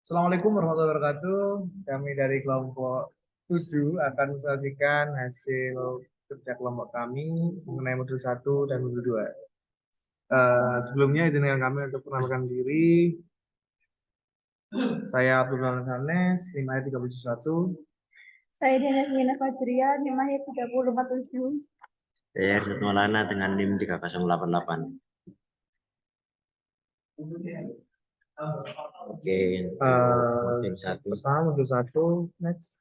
Assalamualaikum warahmatullahi wabarakatuh. Kami dari kelompok 7 akan mensaksikan hasil kerja kelompok kami mengenai modul 1 dan modul 2. Sebelumnya izinkan kami untuk perkenalkan diri. Saya Abdul Rahman Hanes, 531. Saya Diana Mina Fajria, NIM 3047. Saya Rizat Maulana dengan NIM 3088. Oke, modul 1. Pertama modul 1, next.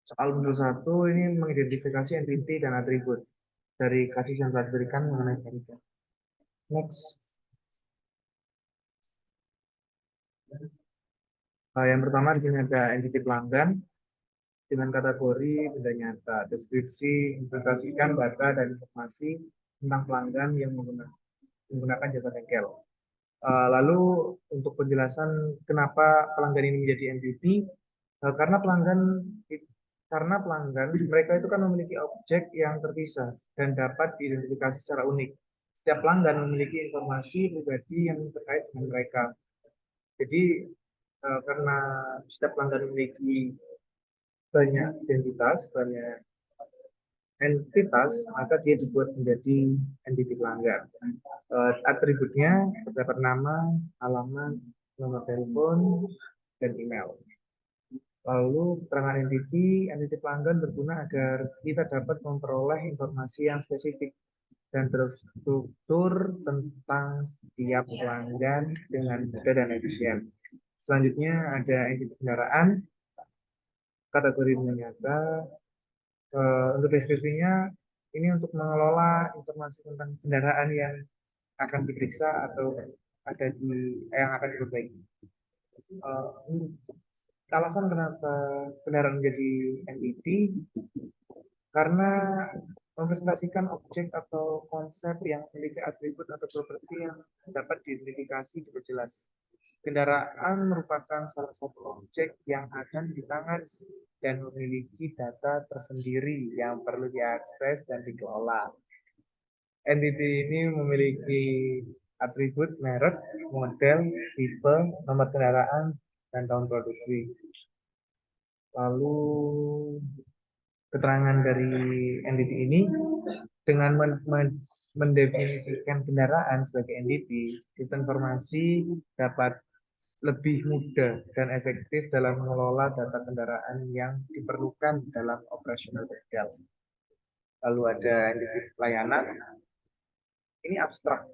Soal modul 1 ini mengidentifikasi entiti dan atribut dari kasus yang telah diberikan mengenai pendidikan. Next. Yang pertama di sini ada entiti pelanggan dengan kategori benda nyata, deskripsi, implementasikan data dan informasi tentang pelanggan yang menggunakan jasa bengkel. Lalu untuk penjelasan kenapa pelanggan ini menjadi MVP, karena pelanggan mereka itu kan memiliki objek yang terpisah dan dapat diidentifikasi secara unik. Setiap pelanggan memiliki informasi pribadi yang terkait dengan mereka. Jadi karena setiap pelanggan memiliki banyak identitas, banyak entitas, maka dia dibuat menjadi entiti pelanggan. Atributnya terdapat nama, alamat, nomor telepon, dan email. Lalu keterangan entiti pelanggan berguna agar kita dapat memperoleh informasi yang spesifik dan terstruktur tentang setiap pelanggan dengan mudah dan efisien. Selanjutnya ada entiti kendaraan, kategori nyata. Untuk deskripsinya ini untuk mengelola informasi tentang kendaraan yang akan diperiksa atau yang akan diperbaiki. Alasan kenapa kendaraan menjadi MPT karena mempresentasikan objek atau konsep yang memiliki atribut atau properti yang dapat diidentifikasi dengan jelas. Kendaraan merupakan salah satu objek yang akan ditangani dan memiliki data tersendiri yang perlu diakses dan dikelola. Entiti ini memiliki atribut merek, model, tipe, nomor kendaraan, dan tahun produksi. Lalu keterangan dari entiti ini dengan mendefinisikan kendaraan sebagai entiti, sistem informasi dapat lebih mudah dan efektif dalam mengelola data kendaraan yang diperlukan dalam operasional bengkel. Lalu ada entiti pelayanan, ini abstrak,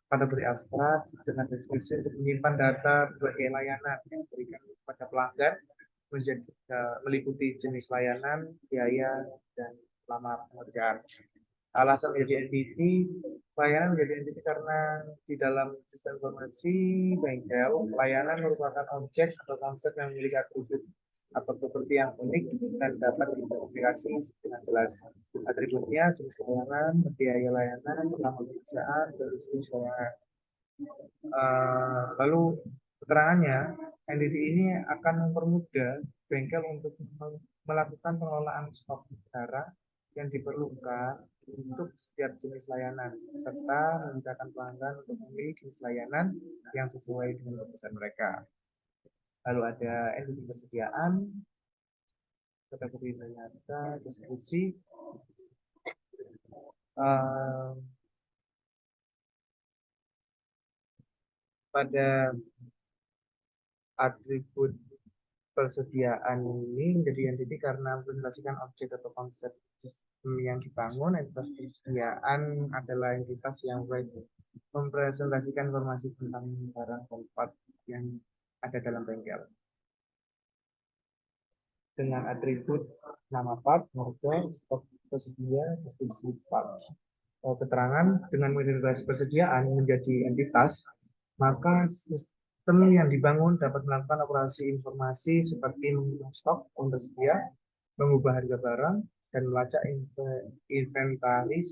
kategori abstrak dengan deskripsi untuk menyimpan data sebagai layanan yang diberikan kepada pelanggan menjadi meliputi jenis layanan, biaya, dan lama pengerjaan. Alasan menjadi entiti, pelayanan menjadi entiti karena di dalam sistem informasi bengkel, pelayanan merupakan objek atau konsep yang memiliki atribut atau properti yang unik dan dapat diidentifikasi dengan jelas. Atributnya jenis layanan, biaya layanan, lama pekerjaan, dan jenis layanan. Lalu keterangannya, entiti ini akan mempermudah bengkel untuk melakukan pengelolaan stok barang yang diperlukan untuk setiap jenis layanan, serta memudahkan pelanggan untuk memilih jenis layanan yang sesuai dengan kebutuhan mereka. Lalu ada entiti persediaan, kategori nyata, deskripsi. Pada atribut persediaan ini menjadi entiti karena mempresentasikan objek atau konsep sistem yang dibangun. Entitas persediaan adalah entitas yang mempresentasikan informasi tentang barang tempat yang ada dalam bengkel dengan atribut nama part, model, stok tersedia, deskripsi part. Keterangan dengan mengidentifikasi persediaan menjadi entitas, maka sistem yang dibangun dapat melakukan operasi informasi seperti menghitung stok yang tersedia, mengubah harga barang, dan melacak inventaris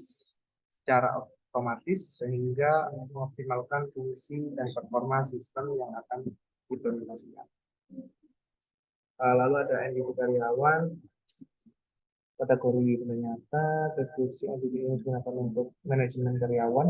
secara otomatis sehingga mengoptimalkan fungsi dan performa sistem yang akan diimplementasikan. Lalu ada entiti karyawan, kategori ternyata, deskripsi entiti ini digunakan untuk manajemen karyawan.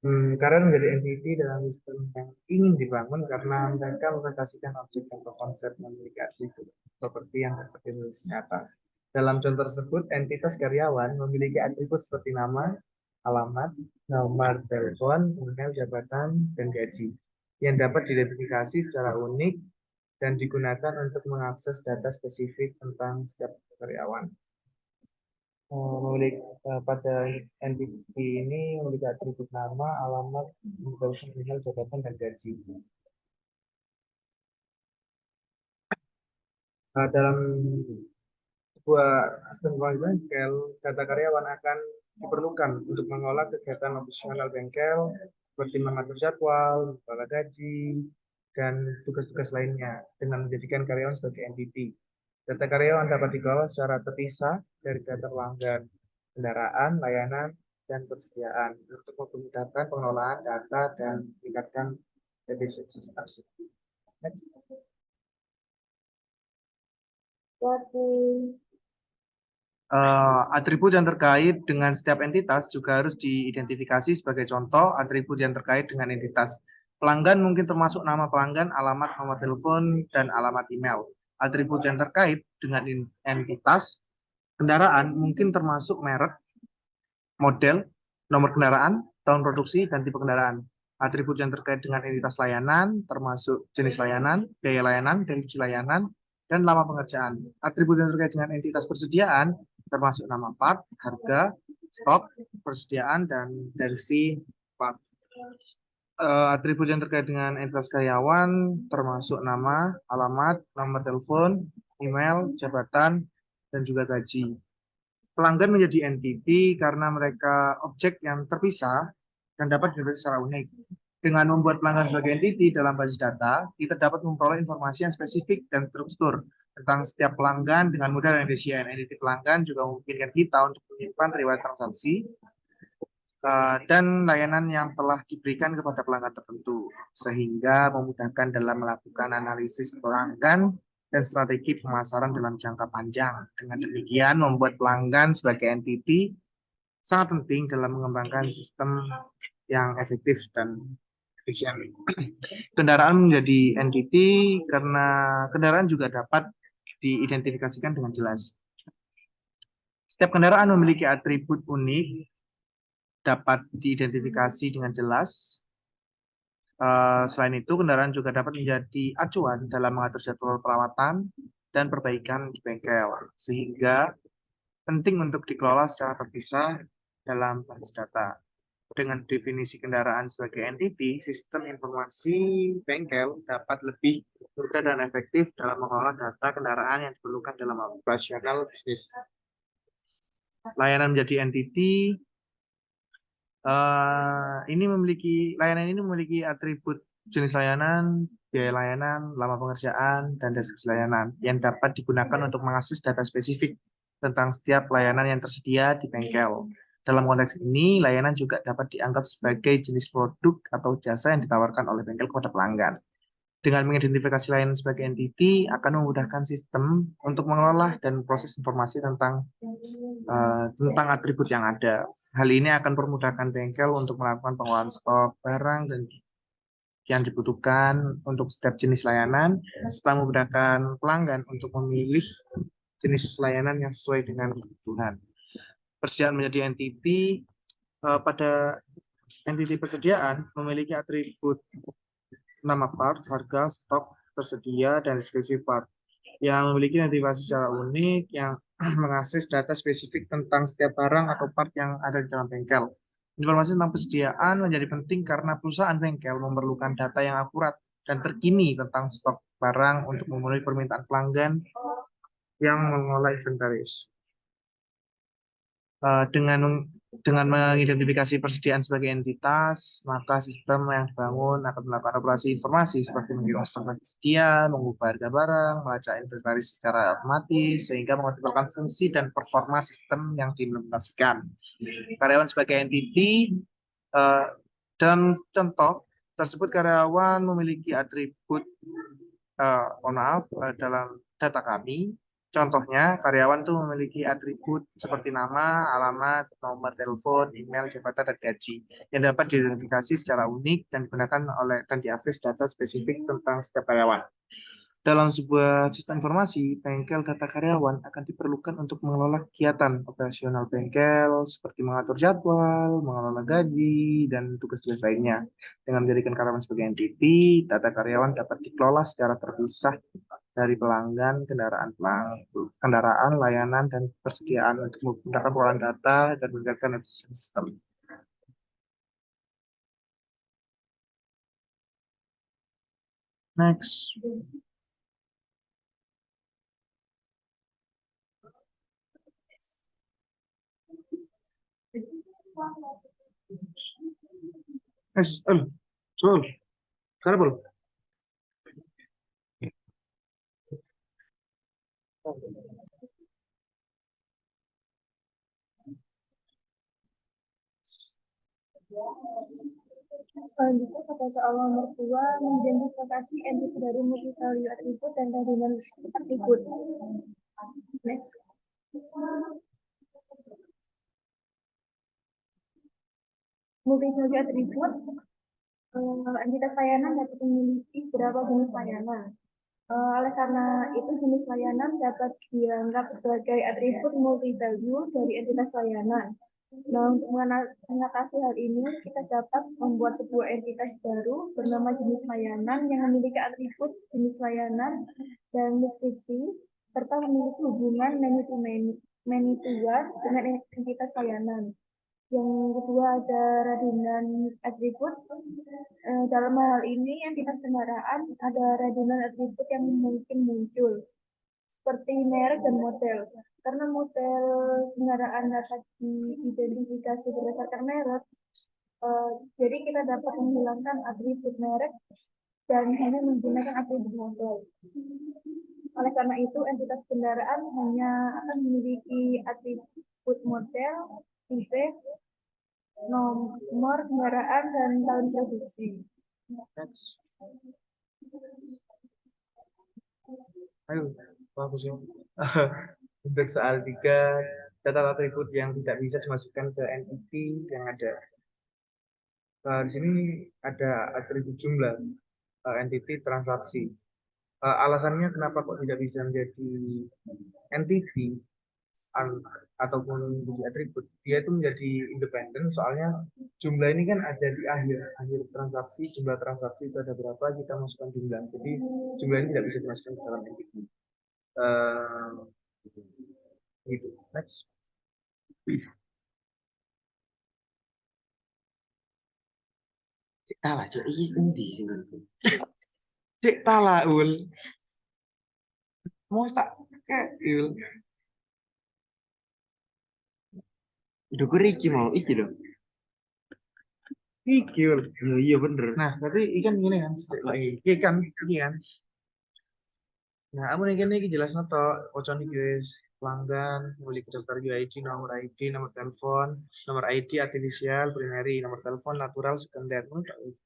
Karena menjadi entity dalam sistem yang ingin dibangun karena mereka mempresentasikan objek atau konsep memiliki atribut properti yang dapat dimiliki nyata. Dalam contoh tersebut, entitas karyawan memiliki atribut seperti nama, alamat, nomor telepon, email, jabatan, dan gaji yang dapat diidentifikasi secara unik dan digunakan untuk mengakses data spesifik tentang setiap karyawan. Memiliki pada entity ini memiliki atribut nama, alamat, telepon, email, jabatan, dan gaji. Dalam sebuah sistem pengajuan scale, data karyawan akan diperlukan untuk mengolah kegiatan operasional bengkel seperti mengatur jadwal, mengelola gaji, dan tugas-tugas lainnya dengan menjadikan karyawan sebagai entity. Data karyawan dapat dikelola secara terpisah dari data pelanggan, kendaraan, layanan, dan persediaan untuk memudahkan pengelolaan data dan meningkatkan efisiensi. Next. Atribut yang terkait dengan setiap entitas juga harus diidentifikasi. Sebagai contoh, atribut yang terkait dengan entitas pelanggan mungkin termasuk nama pelanggan, alamat, nomor telepon, dan alamat email. Atribut yang terkait dengan entitas kendaraan mungkin termasuk merek, model, nomor kendaraan, tahun produksi, dan tipe kendaraan. Atribut yang terkait dengan entitas layanan termasuk jenis layanan, biaya layanan, definisi layanan, dan lama pengerjaan. Atribut yang terkait dengan entitas persediaan termasuk nama part, harga, stok, persediaan, dan versi part. Atribut yang terkait dengan entitas karyawan termasuk nama, alamat, nomor telepon, email, jabatan, dan juga gaji. Pelanggan menjadi entity karena mereka objek yang terpisah dan dapat dilihat secara unik. Dengan membuat pelanggan sebagai entity dalam basis data, kita dapat memperoleh informasi yang spesifik dan terstruktur tentang setiap pelanggan dengan mudah dan efisien. Entity pelanggan juga memungkinkan kita untuk menyimpan riwayat transaksi dan layanan yang telah diberikan kepada pelanggan tertentu, sehingga memudahkan dalam melakukan analisis pelanggan dan strategi pemasaran dalam jangka panjang. Dengan demikian, membuat pelanggan sebagai entity sangat penting dalam mengembangkan sistem yang efektif dan efisien. Kendaraan menjadi entity karena kendaraan juga dapat diidentifikasikan dengan jelas. Setiap kendaraan memiliki atribut unik, dapat diidentifikasi dengan jelas. Selain itu, kendaraan juga dapat menjadi acuan dalam mengatur jadwal perawatan dan perbaikan di bengkel, sehingga penting untuk dikelola secara terpisah dalam basis data. Dengan definisi kendaraan sebagai entity, sistem informasi bengkel dapat lebih mudah dan efektif dalam mengelola data kendaraan yang diperlukan dalam operasional bisnis. Layanan menjadi entity layanan ini memiliki atribut jenis layanan, biaya layanan, lama pengerjaan, dan deskripsi layanan yang dapat digunakan untuk mengakses data spesifik tentang setiap layanan yang tersedia di bengkel. Dalam konteks ini, layanan juga dapat dianggap sebagai jenis produk atau jasa yang ditawarkan oleh bengkel kepada pelanggan. Dengan mengidentifikasi layanan sebagai entity akan memudahkan sistem untuk mengelola dan proses informasi tentang atribut yang ada. Hal ini akan memudahkan bengkel untuk melakukan pengolahan stok barang dan yang dibutuhkan untuk setiap jenis layanan, serta memudahkan pelanggan untuk memilih jenis layanan yang sesuai dengan kebutuhan. Persediaan menjadi entity, pada entity persediaan memiliki atribut nama part, harga, stok, tersedia, dan deskripsi part yang memiliki identifikasi secara unik yang mengakses data spesifik tentang setiap barang atau part yang ada di dalam bengkel. Informasi tentang persediaan menjadi penting karena perusahaan bengkel memerlukan data yang akurat dan terkini tentang stok barang untuk memenuhi permintaan pelanggan yang mengelola inventaris. Dengan mengidentifikasi persediaan sebagai entitas, maka sistem yang dibangun akan melakukan operasi informasi seperti menghitung stok tersedia, mengubah harga barang, melacak inventaris secara otomatis, sehingga mengoptimalkan fungsi dan performa sistem yang diimplementasikan. Karyawan sebagai entity, dalam contoh tersebut karyawan memiliki atribut, dalam data kami, Contohnya, karyawan tuh memiliki atribut seperti nama, alamat, nomor telepon, email, jabatan, dan gaji yang dapat diidentifikasi secara unik dan digunakan oleh dan diakses data spesifik tentang setiap karyawan. Dalam sebuah sistem informasi, bengkel data karyawan akan diperlukan untuk mengelola kegiatan operasional bengkel seperti mengatur jadwal, mengelola gaji, dan tugas-tugas lainnya. Dengan menjadikan karyawan sebagai entiti, data karyawan dapat dikelola secara terpisah dari pelanggan, kendaraan, layanan, dan persediaan untuk menggunakan pengolahan data dan meningkatkan efisiensi sistem. Next. Sul, sekarang belum? Selanjutnya pada soal nomor 2, mengidentifikasi entiti dari multi-value atribut dan kandungan atribut. Next. Multi-value atribut, entitas layanan dapat memiliki beberapa jenis layanan. Oleh karena itu, jenis layanan dapat dianggap sebagai atribut multi-value dari entitas layanan. Nah, untuk mengatasi hal ini, kita dapat membuat sebuah entitas baru bernama jenis layanan yang memiliki atribut jenis layanan dan deskripsi, serta memiliki hubungan many-to-one dengan entitas layanan. Yang kedua ada redundant atribut. Dalam hal ini, entitas kendaraan ada redundant atribut yang mungkin muncul, seperti merek dan model. Karena model kendaraan dapat diidentifikasi berdasarkan merek, jadi kita dapat menghilangkan atribut merek dan hanya menggunakan atribut model. Oleh karena itu, entitas kendaraan hanya akan memiliki atribut model, tipe, nomor kendaraan, dan tahun produksi. Ayo, bagus ya. Untuk soal 3, data atribut yang tidak bisa dimasukkan ke entity yang ada. Di sini ada atribut jumlah, entity transaksi. Alasannya kenapa kok tidak bisa menjadi entity ataupun menjadi atribut, dia itu menjadi independen, soalnya jumlah ini kan ada di akhir transaksi, jumlah transaksi itu ada berapa, kita masukkan jumlah, jadi jumlah ini tidak bisa dimasukkan ke dalam entity. Gitu. Next. Cek tahu cok iki endi sing ngono. Cek tala ul. Mau tak ul. Dukur iki mau iki lho. Iki ul. Ya iya bener. Nah, berarti ikan gini kan, iki kan, iki kan. Nah, amun iki jelas noto, ocon iki wis pelanggan, memiliki daftar UID, nomor ID, nomor telepon, nomor ID artifisial, primary, nomor telepon natural, sekunder. Ngono tak wis.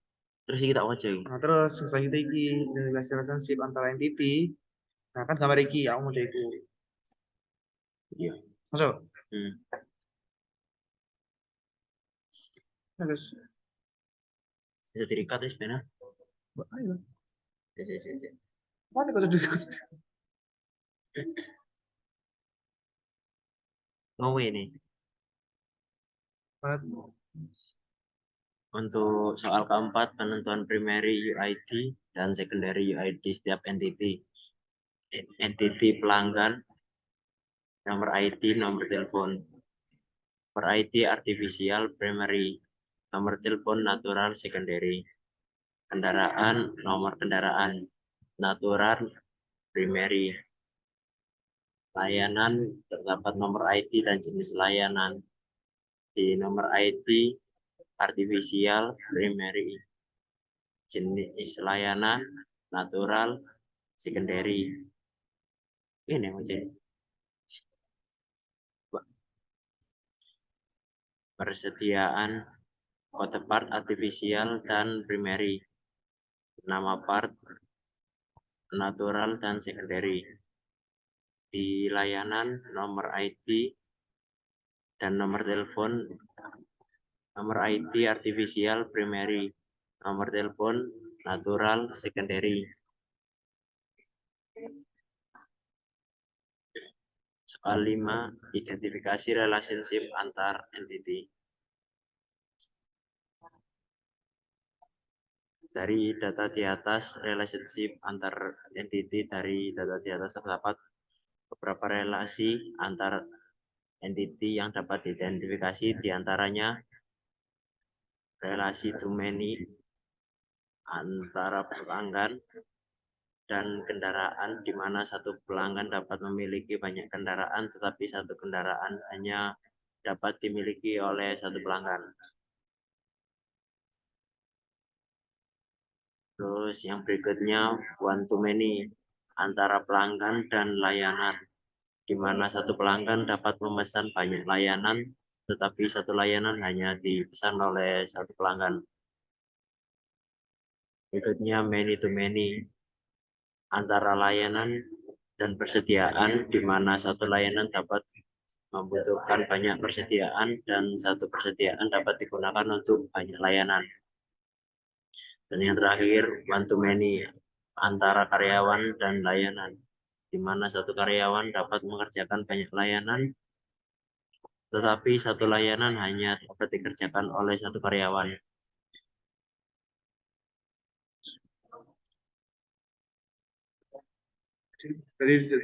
Terus iki tak waca iki. Nah, terus selanjutnya iki identifikasi relationship antara entity. Nah, kan gambar iki, aku mau iku. Iya. Masuk. Hmm. Terus, Bisa direkat wis benar. ayo. Yes. Mana kau tadi? Ngowe nih. Untuk soal keempat, penentuan primary UID dan secondary UID setiap entity. Entity pelanggan, nomor ID, nomor telepon. Per ID artifisial primary, nomor telepon natural secondary. Kendaraan, nomor kendaraan natural primary. Layanan terdapat nomor ID dan jenis layanan. Di nomor ID artifisial primary, jenis layanan natural secondary. Ini aja. Persediaan kode part artifisial dan primary, nama part natural dan secondary. di layanan, nomor ID, dan nomor telepon. Nomor ID artificial primary, nomor telepon natural secondary. Soal 5, identifikasi relationship antar entity. Dari data di atas, relationship antar entity dari data di atas terdapat beberapa relasi antar entity yang dapat diidentifikasi, diantaranya relasi to many antara pelanggan dan kendaraan, di mana satu pelanggan dapat memiliki banyak kendaraan, tetapi satu kendaraan hanya dapat dimiliki oleh satu pelanggan. Terus yang berikutnya one to many antara pelanggan dan layanan, di mana satu pelanggan dapat memesan banyak layanan, tetapi satu layanan hanya dipesan oleh satu pelanggan. Berikutnya many to many antara layanan dan persediaan, di mana satu layanan dapat membutuhkan banyak persediaan dan satu persediaan dapat digunakan untuk banyak layanan. Dan yang terakhir, one to many antara karyawan dan layanan, di mana satu karyawan dapat mengerjakan banyak layanan, tetapi satu layanan hanya dapat dikerjakan oleh satu karyawan. Jadi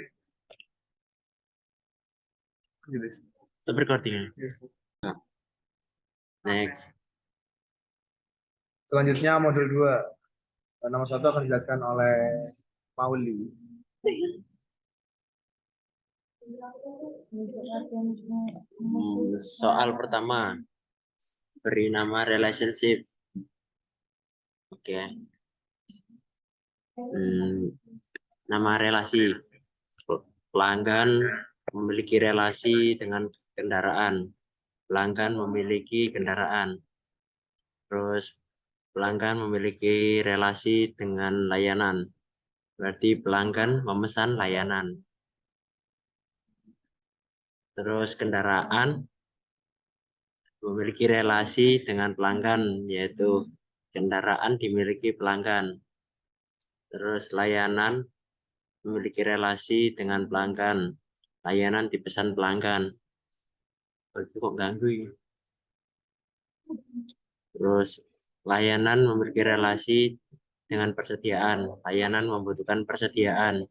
Stop recording. yes. Next. Selanjutnya modul 2. Nomor 1 akan dijelaskan oleh Mauli. Soal pertama, beri nama relationship. Oke. Nama relasi. Pelanggan memiliki relasi dengan kendaraan. Pelanggan memiliki kendaraan. Terus pelanggan memiliki relasi dengan layanan. Berarti pelanggan memesan layanan. Terus kendaraan memiliki relasi dengan pelanggan, yaitu kendaraan dimiliki pelanggan. Terus layanan memiliki relasi dengan pelanggan. Layanan dipesan pelanggan. Oh, itu kok ganggu ya? Terus layanan memiliki relasi dengan persediaan. Layanan membutuhkan persediaan.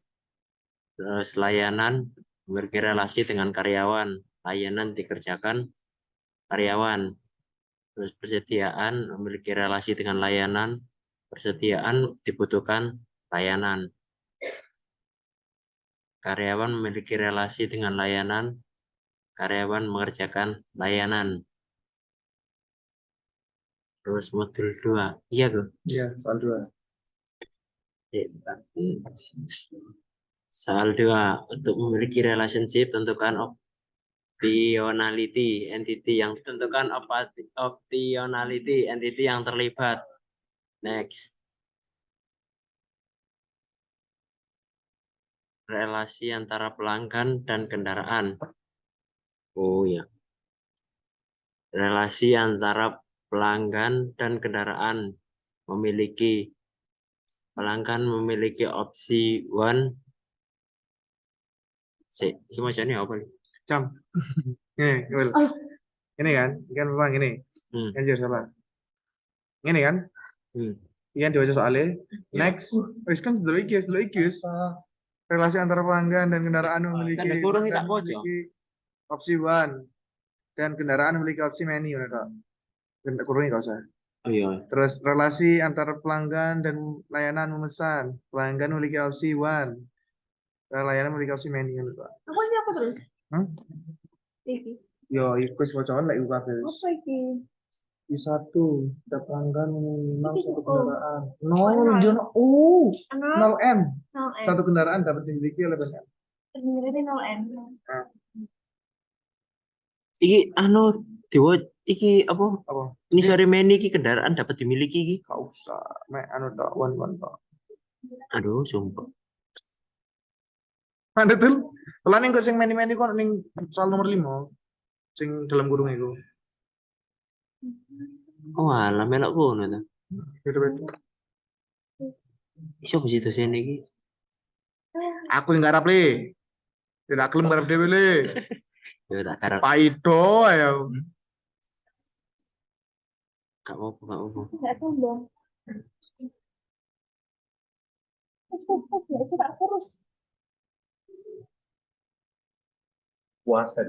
Terus layanan memiliki relasi dengan karyawan. Layanan dikerjakan karyawan. Terus persediaan memiliki relasi dengan layanan. Persediaan dibutuhkan layanan. Karyawan memiliki relasi dengan layanan. Karyawan mengerjakan layanan. Terus modul 2. Iya, Go? Iya, soal 2. Soal 2. Untuk memiliki relationship, tentukan optionality entity yang tentukan optionality entity yang terlibat. Next. Relasi antara pelanggan dan kendaraan. Oh ya. Relasi antara pelanggan dan kendaraan pelanggan memiliki opsi one. Semua ini apa nih? Jam. Ini kan ulang ini. Anjir salah. Ini kan? Ini dibaca soalnya. Next. Wis kan dulu iki. Relasi antara pelanggan dan kendaraan memiliki opsi one dan kendaraan memiliki opsi many, Kak. Kurangnya nggak usah. Oh iya. Terus relasi antara pelanggan dan layanan memesan. Pelanggan memiliki opsi one. Layanan memiliki opsi many, Kak. Aku ini apa terus? Iki. Yo, ikut bocoran lek UKB. Apa iki? I1, ada pelanggan minimal Iki satu oh. kendaraan. Nol. 0M. 0M. Satu kendaraan dapat dimiliki oleh banyak. Ternyata 0M. Iki iki apa? Apa? Ini sore meni iki kendaraan dapat dimiliki iki. Gak usah. Mek tok one tok. Aduh, sumpah. Ada tuh. Lah ning kok sing meni-meni kok ning soal nomor 5 sing dalam kurung itu. Oh alah melok kono ta. Beda-beda. Iso besi dosen iki. Aku yang garap le. Tidak kelem garap dhewe le. Ya tak karep Paido ya. gak apa-apa. Nggak tahu dong. Tes, ya itu tak terus. Puasa.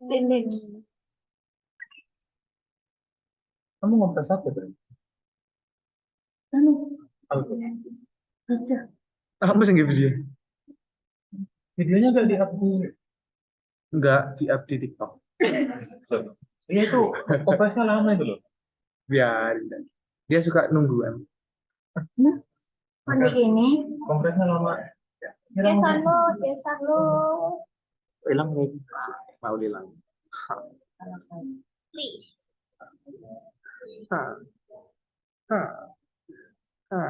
Ini. Kamu ngomong apa tuh? Anu, Apa? aja. Kamu sing video. Videonya gak di-up di TikTok. Iya itu kompresnya lama itu loh. Biarin. Dia suka nungguan. Mana ini? Kompresnya lama. Biasa lo. Hilang lagi. Mau hilang. Please. Ha. Ha. Ha.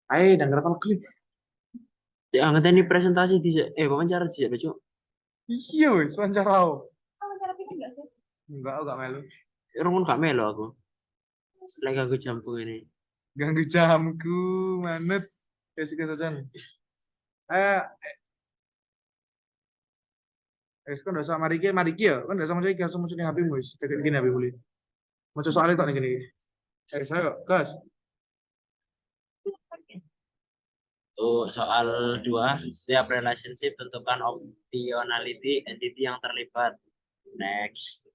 Ayo, denger apa klik? Ya ngenteni presentasi di wawancara di Cuk. Iya, wis wawancara. Kamu cara pikir nggak sih? Enggak melu. Rong gak melo aku. Lek aku jampu ini. Ganggu jamku, manut. Wis iki sajan. Eh, wis kok ndak sama Mariki ya. Kan ndak sama saya langsung muncul ning HP wis. Deket gini HP boleh. Mau soalnya tok ning gini. Ayo, gas. Tuh soal 2, setiap relationship tentukan optionality entity yang terlibat. Next.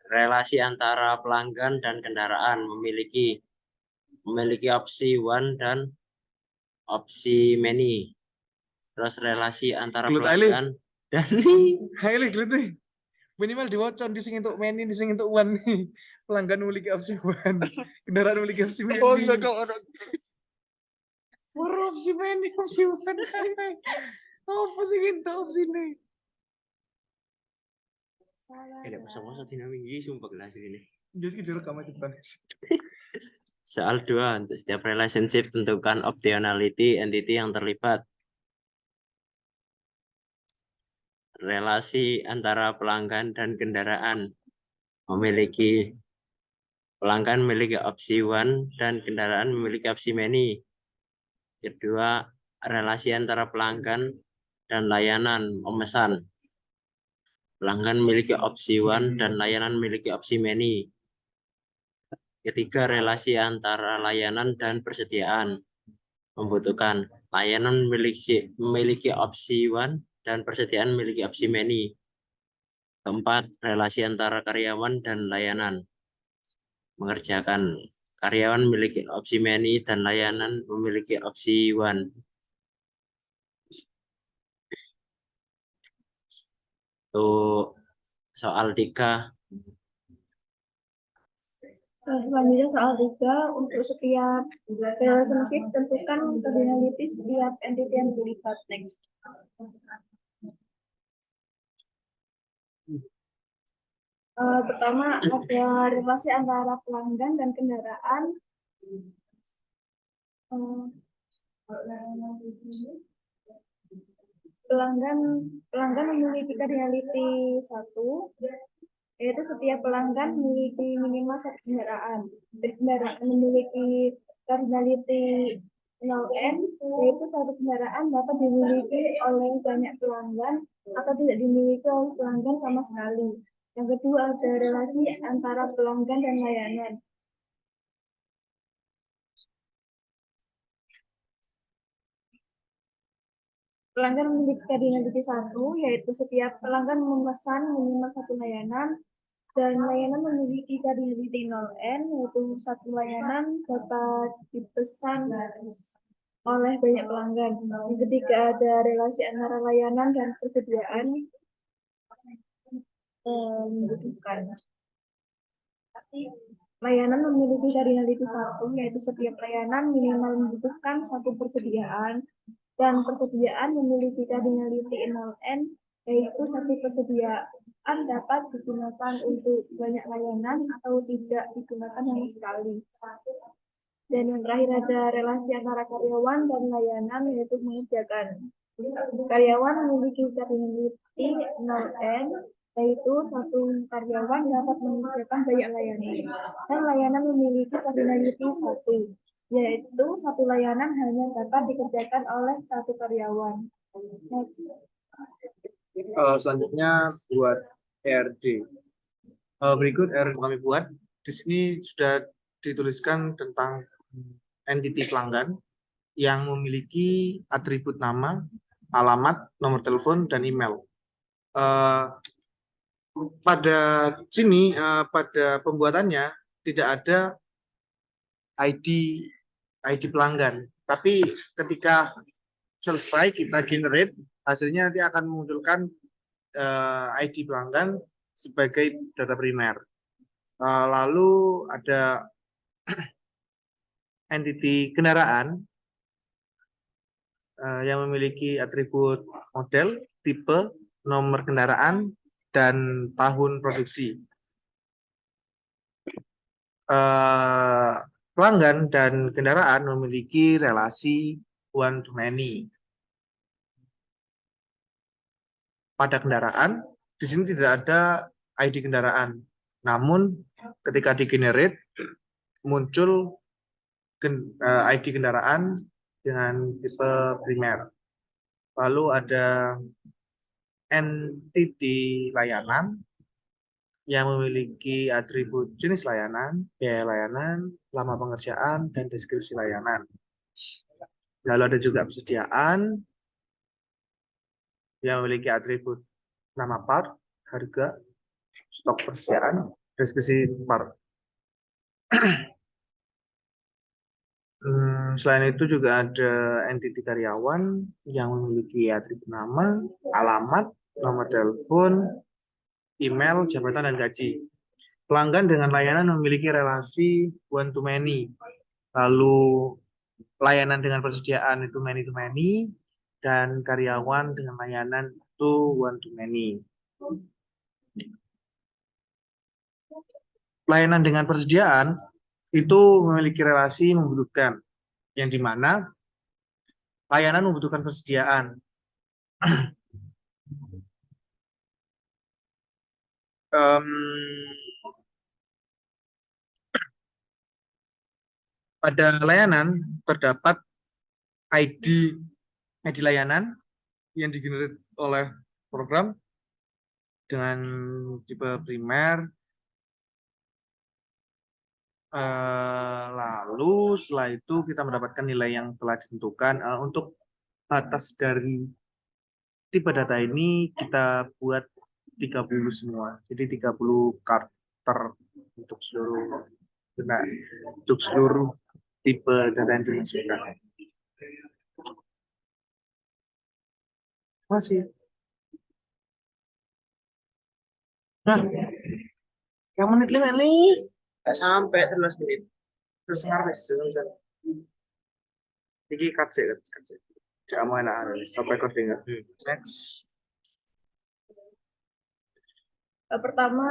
Relasi antara pelanggan dan kendaraan memiliki opsi one dan opsi many. Terus relasi antara Gelut pelanggan dan Hai li gelut nih. Minimal diwacon di sing untuk meni di sing untuk one nih. Pelanggan memiliki opsi one. Kendaraan memiliki opsi meni. oh iya kok ada Opsi meni opsi one. Apa sih kita opsi ini? ada masa-masa dinamik ini sumpah kelas ini. Jadi direkam aja depan. Soal 2, untuk setiap relationship tentukan optionality entity yang terlibat. Relasi antara pelanggan dan kendaraan pelanggan memiliki opsi one dan kendaraan memiliki opsi many. Kedua, relasi antara pelanggan dan layanan pemesan. Pelanggan memiliki opsi one dan layanan memiliki opsi many. Ketiga, relasi antara layanan dan persediaan. Membutuhkan layanan memiliki opsi one dan persediaan memiliki opsi many. Keempat, relasi antara karyawan dan layanan. Mengerjakan karyawan memiliki opsi many dan layanan memiliki opsi one. Tuh soal 3. Selanjutnya soal 3, untuk setiap relationship tentukan cardinality setiap entity yang terlibat. Next. Pertama ada relasi antara pelanggan dan kendaraan. Pelanggan memiliki cardinality 1, yaitu setiap pelanggan memiliki minimal satu kendaraan. Kendaraan memiliki cardinality 0n, yaitu satu kendaraan dapat dimiliki oleh banyak pelanggan atau tidak dimiliki oleh pelanggan sama sekali. Yang kedua ada relasi antara pelanggan dan layanan. Pelanggan memiliki cardinality 1, yaitu setiap pelanggan memesan minimal satu layanan, dan layanan memiliki cardinality 0n, yaitu satu layanan dapat dipesan oleh banyak pelanggan. Yang ketiga ada relasi antara layanan dan persediaan membutuhkan. Layanan memiliki cardinality 1, yaitu setiap layanan minimal membutuhkan satu persediaan, dan persediaan memiliki cardinality 0n, yaitu satu persediaan dapat digunakan untuk banyak layanan atau tidak digunakan sama sekali. Dan yang terakhir ada relasi antara karyawan dan layanan, yaitu mengerjakan. Karyawan memiliki cardinality 0N, yaitu satu karyawan dapat mengerjakan banyak layanan. Dan layanan memiliki cardinality 1, yaitu satu layanan hanya dapat dikerjakan oleh satu karyawan. Next. Selanjutnya buat ERD. Berikut ERD kami buat. Di sini sudah dituliskan tentang entity pelanggan yang memiliki atribut nama, alamat, nomor telepon, dan email. Pada sini, pada pembuatannya tidak ada ID pelanggan. Tapi ketika selesai kita generate, hasilnya nanti akan memunculkan ID pelanggan sebagai data primer. Lalu ada entity kendaraan yang memiliki atribut model, tipe, nomor kendaraan, dan tahun produksi. Pelanggan dan kendaraan memiliki relasi one to many. Pada kendaraan, di sini tidak ada ID kendaraan. Namun ketika di-generate, muncul ID kendaraan dengan tipe primer. Lalu ada entity layanan yang memiliki atribut jenis layanan, biaya layanan, lama pengerjaan, dan deskripsi layanan. Lalu ada juga persediaan yang memiliki atribut nama part, harga, stok persediaan, deskripsi part. Selain itu juga ada entity karyawan yang memiliki atribut nama, alamat, nomor telepon, email, jabatan, dan gaji. Pelanggan dengan layanan memiliki relasi one to many. Lalu layanan dengan persediaan itu many to many, dan karyawan dengan layanan itu one to many. Layanan dengan persediaan itu memiliki relasi membutuhkan, yang dimana layanan membutuhkan persediaan. Pada layanan terdapat ID layanan yang digenerate oleh program dengan tipe primer. Lalu setelah itu kita mendapatkan nilai yang telah ditentukan. Untuk batas dari tipe data ini kita buat 30 semua. Jadi 30 karakter untuk seluruh tipe data yang dimasukkan. Masih. Nah, yang menit 5 nih. Nggak sampai 13 menit. Terus ngaris. Ini cut sih. Jangan enak. Stop recording. Next. Pertama,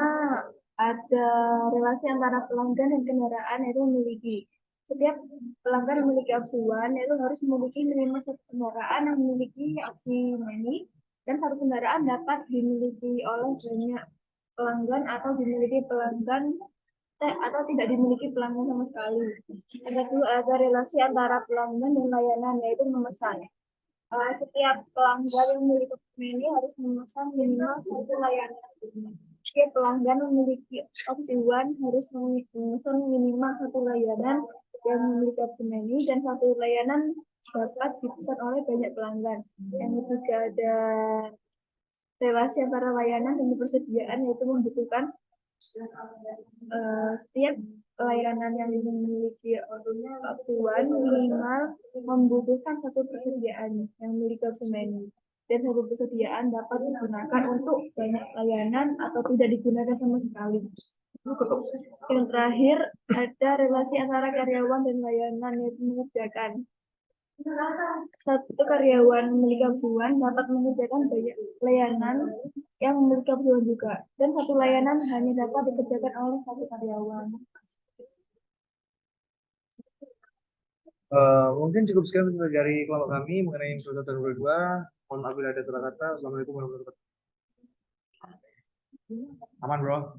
ada relasi antara pelanggan dan kendaraan, yaitu memiliki. Setiap pelanggan memiliki opsi one, yaitu harus memiliki minimal satu kendaraan yang memiliki opsi many, dan satu kendaraan dapat dimiliki oleh banyak pelanggan atau dimiliki pelanggan atau tidak dimiliki pelanggan sama sekali. Yang kedua, ada relasi antara pelanggan dan layanan, yaitu memesan. Setiap pelanggan yang memiliki menu harus memesan minimal satu layanan. Setiap pelanggan memiliki opsi one harus memesan minimal satu layanan yang memiliki opsi menu, dan satu layanan dapat dipesan oleh banyak pelanggan. Yang ketiga, ada relasi antara layanan dan persediaan, yaitu membutuhkan setiap layanan yang memiliki opsi one minimal membutuhkan satu persediaan yang memiliki opsi menu, dan satu persediaan dapat digunakan untuk banyak layanan atau tidak digunakan sama sekali. Yang terakhir, ada relasi antara karyawan dan layanan, yaitu mengerjakan. Satu karyawan memiliki opsi one dapat mengerjakan banyak layanan yang memiliki kebutuhan juga, dan satu layanan hanya dapat dikerjakan oleh satu karyawan. Mungkin cukup sekian dari kelompok kami mengenai episode 22. Mohon maaf bila ada salah kata. Assalamualaikum warahmatullahi wabarakatuh. Aman, bro.